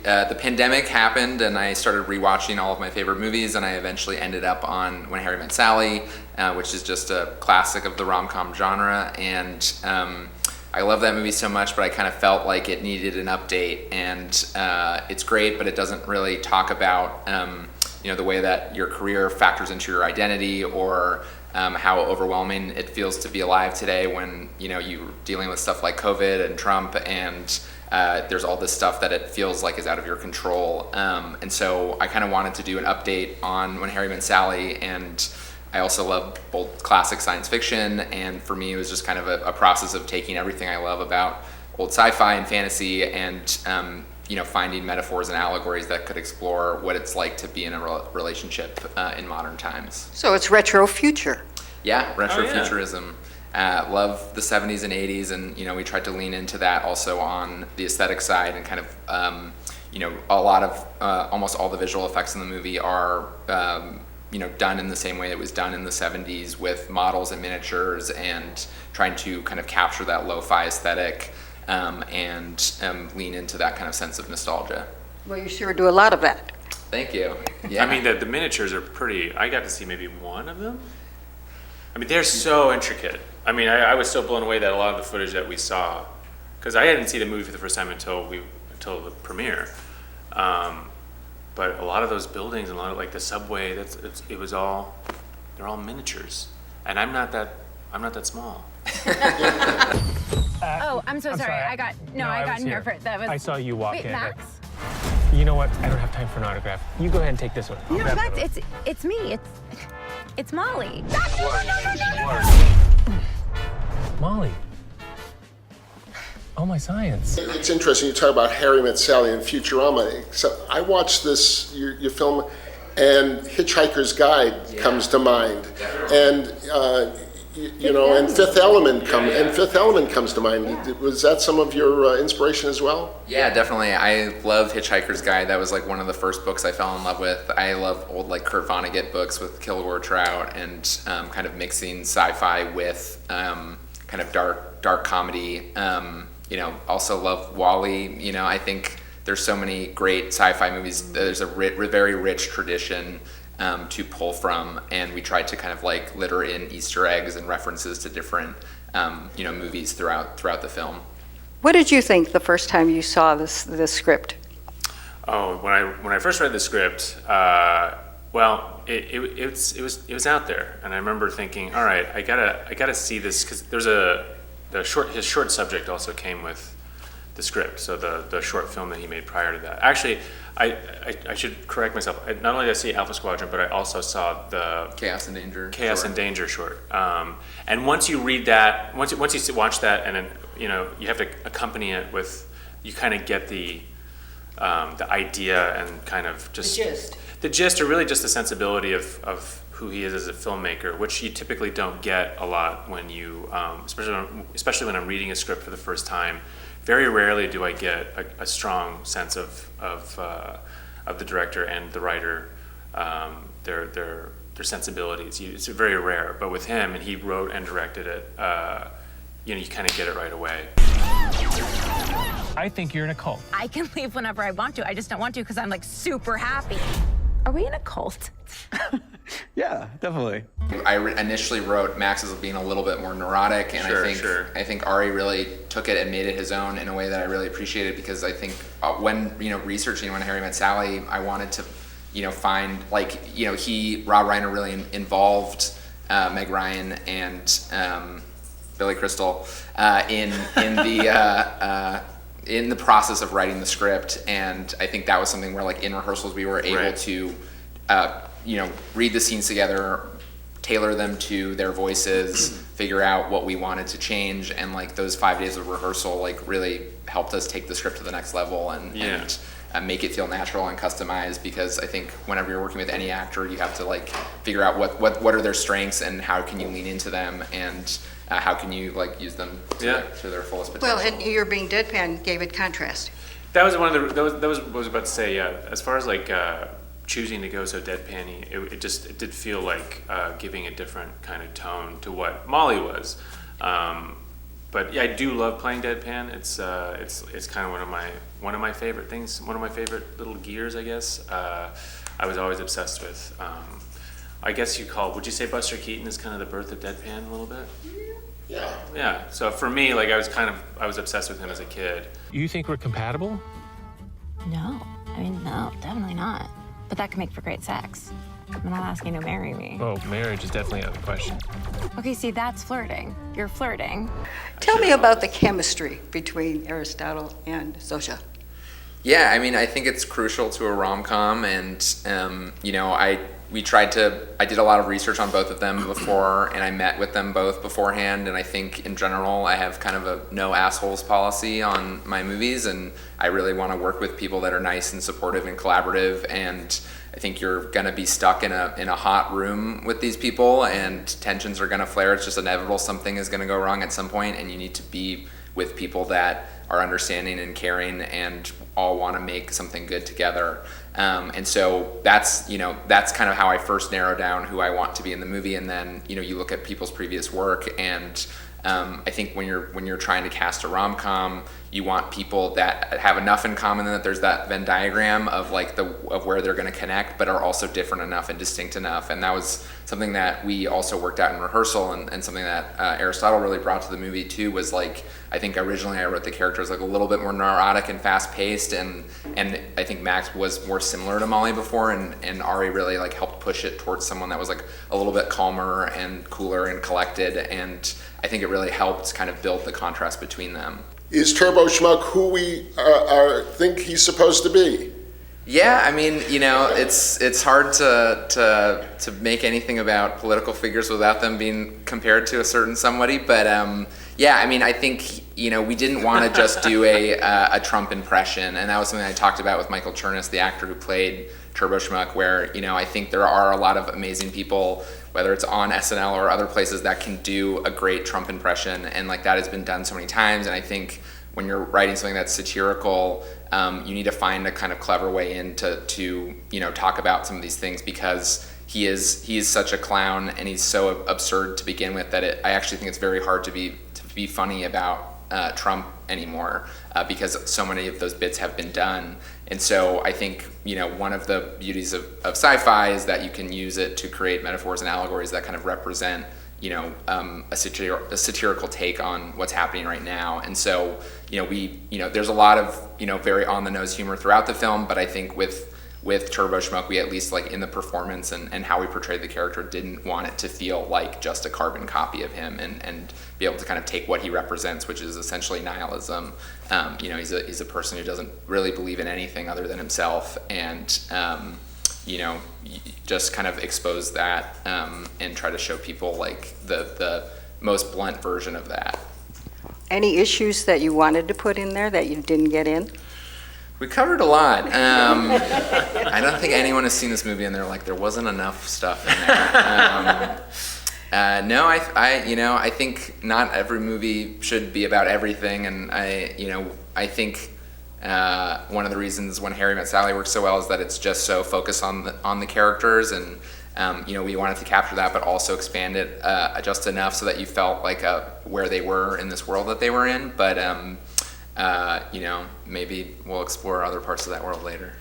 The pandemic happened, and I started rewatching all of my favorite movies, and I eventually ended up on When Harry Met Sally, which is just a classic of the rom-com genre. And I love that movie so much, but I kind of felt like it needed an update. And it's great, but it doesn't really talk about the way that your career factors into your identity, or how overwhelming it feels to be alive today when you're dealing with stuff like COVID and Trump, and there's all this stuff that it feels like is out of your control. And so I kind of wanted to do an update on When Harry Met Sally, and I also love both classic science fiction, and for me it was just kind of a process of taking everything I love about old sci-fi and fantasy and finding metaphors and allegories that could explore what it's like to be in a relationship in modern times. So it's retro future. Yeah, retrofuturism. Love the 70s and 80s, and we tried to lean into that also on the aesthetic side, and kind of a lot of almost all the visual effects in the movie are done in the same way it was done in the 70s, with models and miniatures, and trying to kind of capture that lo-fi aesthetic and lean into that kind of sense of nostalgia. Well, you sure do a lot of that. Thank you. Yeah. I mean, the miniatures are pretty. I got to see maybe one of them. I mean, they're so intricate. I mean, I was so blown away that a lot of the footage that we saw, because I hadn't seen the movie for the first time until the premiere. But a lot of those buildings and a lot of like the subway, they're all miniatures, and I'm not that small. I'm so sorry. I got nervous. I saw you walk in. Max? You know what? I don't have time for an autograph. You go ahead and take this one. No, Max, it's me. It's Molly. Molly. Oh, my science. It's interesting you talk about Harry Met Sally and Futurama. So I watched this, your film, and Hitchhiker's Guide comes to mind. And and Fifth Element comes to mind. Yeah. Was that some of your inspiration as well? Yeah, definitely. I love Hitchhiker's Guide. That was like one of the first books I fell in love with. I love old like Kurt Vonnegut books with Kilgore Trout, and kind of mixing sci-fi with kind of dark comedy. Also love WALL-E. I think there's so many great sci-fi movies. There's a very rich tradition to pull from, and we tried to kind of like litter in Easter eggs and references to different movies throughout the film. What did you think the first time you saw this script? Oh, when I first read the script, it was out there, and I remember thinking, all right, I gotta see this, because there's his short subject also came with the script, so the short film that he made prior to that. Actually, I should correct myself. Not only did I see Alpha Squadron, but I also saw the Chaos and Danger and Danger short. And once you read that, once you watch that, and then you have to accompany it with, you kind of get the idea and kind of just the gist, or really just the sensibility of who he is as a filmmaker, which you typically don't get a lot when you, especially when I'm reading a script for the first time. Very rarely do I get a strong sense of the director and the writer, their sensibilities. It's very rare, but with him, and he wrote and directed it, you kind of get it right away. I think you're in a cult. I can leave whenever I want to. I just don't want to because I'm like super happy. Are we in a cult? Yeah, definitely. I initially wrote Max as being a little bit more neurotic, and I think Ari really took it and made it his own in a way that I really appreciated, because I think when researching When Harry Met Sally, I wanted to find Rob Reiner really involved Meg Ryan and Billy Crystal in the process of writing the script, and I think that was something where in rehearsals we were able to read the scenes together, tailor them to their voices, figure out what we wanted to change, and those 5 days of rehearsal really helped us take the script to the next level and make it feel natural and customized, because I think whenever you're working with any actor, you have to figure out what are their strengths and how can you lean into them, and how can you use them to their fullest potential. Well, and your being deadpan gave it contrast. That was one of the that was what I was about to say. Yeah, as far as choosing to go so deadpan-y, it did feel like giving a different kind of tone to what Molly was. But yeah, I do love playing deadpan. It's kind of one of one of my favorite things, one of my favorite little gears, I guess. I was always obsessed with. I guess would you say Buster Keaton is kind of the birth of deadpan a little bit? Yeah. Yeah. So for me, like I was obsessed with him as a kid. You think we're compatible? No. I mean, no, definitely not. But that could make for great sex. I'm not asking you to marry me. Oh, marriage is definitely out of the question. Okay, see, that's flirting. You're flirting. Tell me about the chemistry between Aristotle and Zosia. Yeah, I mean, I think it's crucial to a rom-com, and you know, I did a lot of research on both of them before, and I met with them both beforehand, and I think in general I have kind of a no assholes policy on my movies, and I really want to work with people that are nice and supportive and collaborative, and I think you're gonna be stuck in a hot room with these people, and tensions are gonna flare. It's just inevitable. Something is gonna go wrong at some point, and you need to be with people that are understanding and caring and all want to make something good together. And so that's kind of how I first narrow down who I want to be in the movie. And then, you know, you look at people's previous work, and I think when you're trying to cast a rom-com, you want people that have enough in common that there's that Venn diagram of of where they're going to connect, but are also different enough and distinct enough. And that was something that we also worked out in rehearsal, and something that Aristotle really brought to the movie too, was like, I think originally I wrote the characters like a little bit more neurotic and fast paced, and I think Max was more similar to Molly before, and Ari really like helped push it towards someone that was like a little bit calmer and cooler and collected, and I think it really helped kind of build the contrast between them. Is Turboschmuck who we think he's supposed to be? Yeah, I mean, you know, it's hard to make anything about political figures without them being compared to a certain somebody, but yeah, I mean, I think, you know, we didn't want to just do a Trump impression, and that was something I talked about with Michael Chernus, the actor who played Turboschmuck, where, you know, I think there are a lot of amazing people, whether it's on SNL or other places, that can do a great Trump impression, and like that has been done so many times. And I think when you're writing something that's satirical, you need to find a kind of clever way in to you know, talk about some of these things, because he is such a clown and he's so absurd to begin with that I actually think it's very hard to be funny about Trump anymore, because so many of those bits have been done. And so I think, you know, one of the beauties of sci-fi is that you can use it to create metaphors and allegories that kind of represent, you know, a satirical take on what's happening right now. And so, you know, there's a lot of, you know, very on the nose humor throughout the film, but I think with Turboschmuck, we at least, like, in the performance and how we portrayed the character, didn't want it to feel like just a carbon copy of him, and be able to kind of take what he represents, which is essentially nihilism. You know, he's a person who doesn't really believe in anything other than himself, and you know, just kind of expose that, and try to show people like the most blunt version of that. Any issues that you wanted to put in there that you didn't get in? We covered a lot. I don't think anyone has seen this movie and they're like, there wasn't enough stuff in there. No, I think not every movie should be about everything, and I think one of the reasons When Harry Met Sally works so well is that it's just so focused on the characters, and we wanted to capture that, but also expand it just enough so that you felt like where they were in this world that they were in. But maybe we'll explore other parts of that world later.